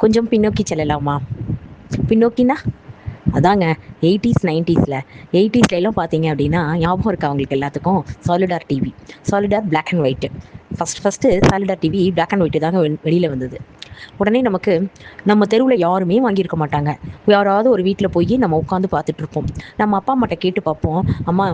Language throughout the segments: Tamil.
கொஞ்சம் பின்னோக்கி செல்லலாமா? பின்னோக்கினா அதாங்க 80s 90s 80ஸ்லாம் பார்த்தீங்க அப்படின்னா ஞாபகம் இருக்கா அவங்களுக்கு எல்லாத்துக்கும்? Solidaire TV, Solidaire black and white. First Solidaire TV black and white தாங்க வெளியில் வந்தது. உடனே நமக்கு நம்ம தெருவில் யாருமே வாங்கியிருக்க மாட்டாங்க. யாராவது ஒரு வீட்டில் போய் நம்ம உட்காந்து பார்த்துட்ருப்போம். நம்ம அப்பா அம்மாட்ட கேட்டு பார்ப்போம், அம்மா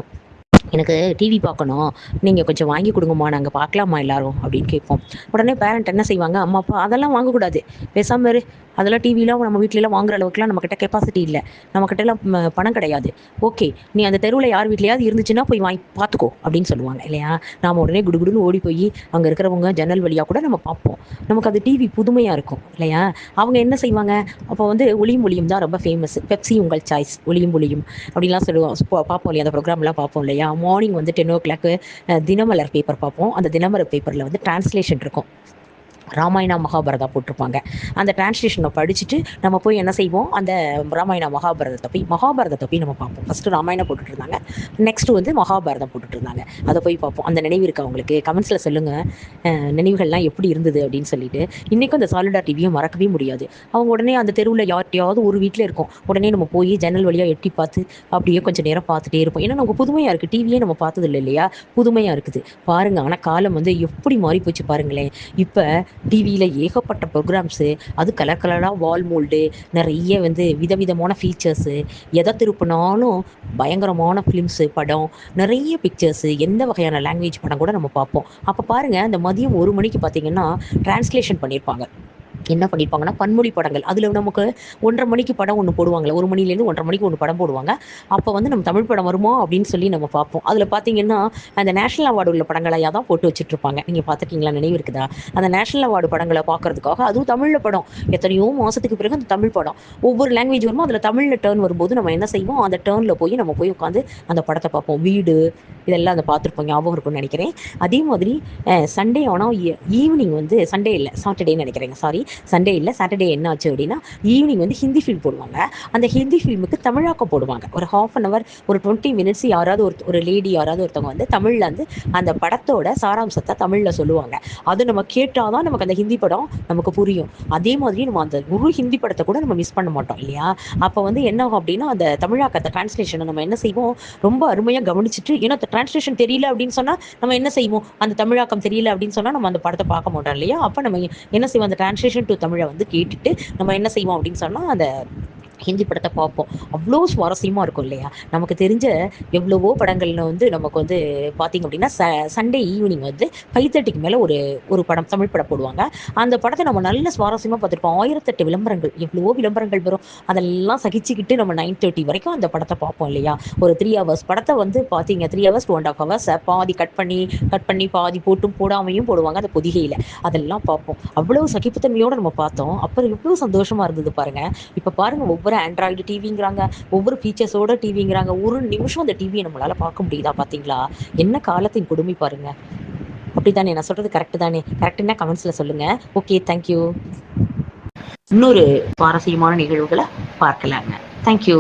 எனக்கு டிவி பார்க்கணும், நீங்கள் கொஞ்சம் வாங்கி கொடுங்கம்மா, நாங்கள் பார்க்கலாமா எல்லாரும் அப்படின்னு கேட்போம். உடனே பேரண்ட் என்ன செய்வாங்க, அம்மா அப்பா அதெல்லாம் வாங்கக்கூடாது, பேசாமல் இரு, அதெல்லாம் டிவிலாம் நம்ம வீட்டிலலாம் வாங்குற அளவுக்குலாம் நம்மக்கிட்ட கெப்பாசிட்டி இல்லை, நம்மக்கிட்டலாம் பணம் கிடையாது. ஓகே, நீ அந்த தெருவில் யார் வீட்லையாவது இருந்துச்சுன்னா போய் வாங்கி பார்த்துக்கோ அப்படின்னு சொல்லுவாங்க இல்லையா? நாம் உடனே குடுகுடுன்னு ஓடி போய் அங்கே இருக்கிறவங்க ஜன்னல் வழியாக கூட நம்ம பார்ப்போம். நமக்கு அது டிவி புதுமையாக இருக்கும் இல்லையா? அவங்க என்ன செய்வாங்க, அப்போ வந்து ஒளியும் ஒளியும் தான் ரொம்ப ஃபேமஸ். பெப்சி உங்கள் சாய்ஸ், ஒளியும் ஒளியும் அப்படின்லாம் சொல்லுவோம், பார்ப்போம் இல்லையா? அந்த ப்ரோக்ராம்லாம் பார்ப்போம் இல்லையா? மார்னிங் வந்து 10 o'clock தினமலர் பேப்பர் பார்ப்போம். அந்த தினமலர் பேப்பரில் வந்து டிரான்ஸ்லேஷன் இருக்கும். ராமாயணா மகாபாரதா போட்டிருப்பாங்க. அந்த டிரான்ஸ்லேஷனை படிச்சுட்டு நம்ம போய் என்ன செய்வோம், அந்த ராமாயணா மகாபாரதத்தை போய் நம்ம பார்ப்போம். ஃபஸ்ட்டு ராமாயணம் போட்டுட்டு இருந்தாங்க, நெக்ஸ்ட்டு வந்து மகாபாரதம் போட்டுட்டு இருந்தாங்க. அதை போய் பார்ப்போம். அந்த நினைவு இருக்கா உங்களுக்கு? கமெண்ட்ஸில் சொல்லுங்கள், நினைவுகள்லாம் எப்படி இருந்தது அப்படின்னு சொல்லிட்டு. இன்றைக்கும் அந்த சாலிடார் டிவியை மறக்கவே முடியாது. அவங்க உடனே அந்த தெருவில் யார்ட்டையாவது ஒரு வீட்டில் இருக்கும், உடனே நம்ம போய் ஜன்னல் வழியாக எட்டி பார்த்து அப்படியே கொஞ்சம் நேரம் பார்த்துட்டே இருப்போம். ஏன்னா நமக்கு புதுமையாக இருக்குது, டிவியே நம்ம பார்த்தது இல்லை இல்லையா? புதுமையாக இருக்குது பாருங்கள். ஆனால் காலம் வந்து எப்படி மாறி போச்சு பாருங்களேன். இப்போ டிவியில் ஏகப்பட்ட ப்ரோக்ராம்ஸு, அது கலர் கலராக வால் மோல்டு, நிறைய வந்து விதவிதமான ஃபீச்சர்ஸு, எதை திருப்பினாலும் பயங்கரமான ஃபிலிம்ஸு, படம், நிறைய பிக்சர்ஸு, எந்த வகையான லாங்குவேஜ் படம் கூட நம்ம பார்ப்போம். அப்போ பாருங்கள், அந்த மதியம் 1 மணிக்கு பார்த்தீங்கன்னா டிரான்ஸ்லேஷன் பண்ணியிருப்பாங்க. என்ன பண்ணியிருப்பாங்கன்னா பன்மொழி படங்கள். அதில் நமக்கு 1:30 மணிக்கு படம் ஒன்று போடுவாங்களே, 1 மணிலேருந்து 1:30 மணிக்கு ஒன்று படம் போடுவாங்க. அப்போ வந்து நம்ம தமிழ் படம் வருமா அப்படின்னு சொல்லி நம்ம பார்ப்போம். அதில் பார்த்தீங்கன்னா அந்த நேஷனல் அவார்டு உள்ள படங்களையாக தான் போட்டு வச்சுட்ருப்பாங்க. நீங்கள் பார்த்துருக்கீங்களா? நினைவு இருக்குதா? அந்த நேஷனல் அவார்டு படங்களை பார்க்கறதுக்காக, அதுவும் தமிழில் படம், எத்தனையோ மாதத்துக்கு பிறகு அந்த தமிழ் படம் ஒவ்வொரு லாங்குவேஜ் வருமோ அதில் தமிழில் டேர்ன் வரும்போது நம்ம என்ன செய்வோம், அந்த டேர்னில் போய் நம்ம போய் உட்காந்து அந்த படத்தை பார்ப்போம். வீடு இதெல்லாம் அதை பார்த்துருப்போம், ஞாபகம் இருக்கும்னு நினைக்கிறேன். அதே மாதிரி சண்டே ஆனால் ஈவினிங் வந்து, சண்டே இல்லை சாட்டர்டேன்னு நினைக்கிறேங்க, சாரி சண்டே இல்லை சாட்டர்டே, என்ன ஆச்சு அப்படின்னா ஈவினிங் வந்து ஹிந்தி ஃபில்ம் போடுவாங்க. அந்த ஹிந்தி ஃபில்முக்கு தமிழாக்கம் போடுவாங்க. ஒரு 1/2 hour, ஒரு 20 minutes யாராவது ஒரு லேடி, யாராவது ஒருத்தவங்க வந்து தமிழில் வந்து அந்த படத்தோட சாராம்சத்தை தமிழில் சொல்லுவாங்க. அது நம்ம கேட்டால் தான் நமக்கு அந்த ஹிந்தி படம் நமக்கு புரியும். அதே மாதிரி நம்ம அந்த ஒரு ஹிந்தி படத்தை கூட நம்ம மிஸ் பண்ண மாட்டோம் இல்லையா? அப்போ வந்து என்ன ஆகும் அப்படின்னா, அந்த தமிழாக்கத்தை டிரான்ஸ்லேஷனை நம்ம என்ன செய்வோம், ரொம்ப அருமையாக கவனிச்சுட்டு, ஏன்னா அந்த டிரான்ஸ்லேஷன் தெரியல அப்படின்னு சொன்னால் நம்ம என்ன செய்வோம், அந்த தமிழாக்கம் தெரியல அப்படின்னு சொன்னால் நம்ம அந்த படத்தை பார்க்க மாட்டோம் இல்லையா? அப்போ நம்ம என்ன செய்வோம், அந்த டிரான்ஸ்லேஷன் டு தமிழை வந்து கேட்டுட்டு நம்ம என்ன செய்வோம் அப்படின்னு சொன்னால் அந்த ஹிந்தி படத்தை பார்ப்போம். அவ்வளோ சுவாரஸ்யமாக இருக்கும் இல்லையா? நமக்கு தெரிஞ்ச எவ்வளவோ படங்கள்ல வந்து நமக்கு வந்து பார்த்திங்க அப்படின்னா சண்டே ஈவினிங் வந்து 5:30க்கு மேலே ஒரு படம், தமிழ் படம் போடுவாங்க. அந்த படத்தை நம்ம நல்ல சுவாரஸ்யமாக பார்த்துருப்போம். 1008 விளம்பரங்கள், எவ்வளவோ விளம்பரங்கள் வரும். அதெல்லாம் சகிச்சுக்கிட்டு நம்ம 9:30 வரைக்கும் அந்த படத்தை பார்ப்போம் இல்லையா? ஒரு 3 hours படத்தை வந்து பார்த்தீங்க, 3 hours 2.5 hours பாதி கட் பண்ணி பாதி போட்டும் போடாமையும் போடுவாங்க அந்த பொதிகையில். அதெல்லாம் பார்ப்போம். அவ்வளோ சகிப்புத்தன்மையோடு நம்ம பார்த்தோம். அப்புறம் எவ்வளோ சந்தோஷமாக இருந்தது பாருங்கள். இப்போ பாருங்கள், ஒவ்வொரு ஆண்ட்ராய்டு டிவிங்கிறாங்க, ஒவ்வொரு ஃபீச்சர்ஸோட டிவிங்கிறாங்க. ஒரு நிமிஷம் அந்த டிவியை நம்மளால் பார்க்க முடியுதா? பார்த்தீங்களா? என்ன காலத்தின் கொடுமை பாருங்க. அப்படி தானே? நான் சொல்கிறது கரெக்டு தானே? கரெக்டுன்னா கமெண்ட்ஸில் சொல்லுங்கள். Okay, thank you. இன்னொரு சுவாரஸ்யமான நிகழ்வுகளை பார்க்கலாங்க. தேங்க்யூ.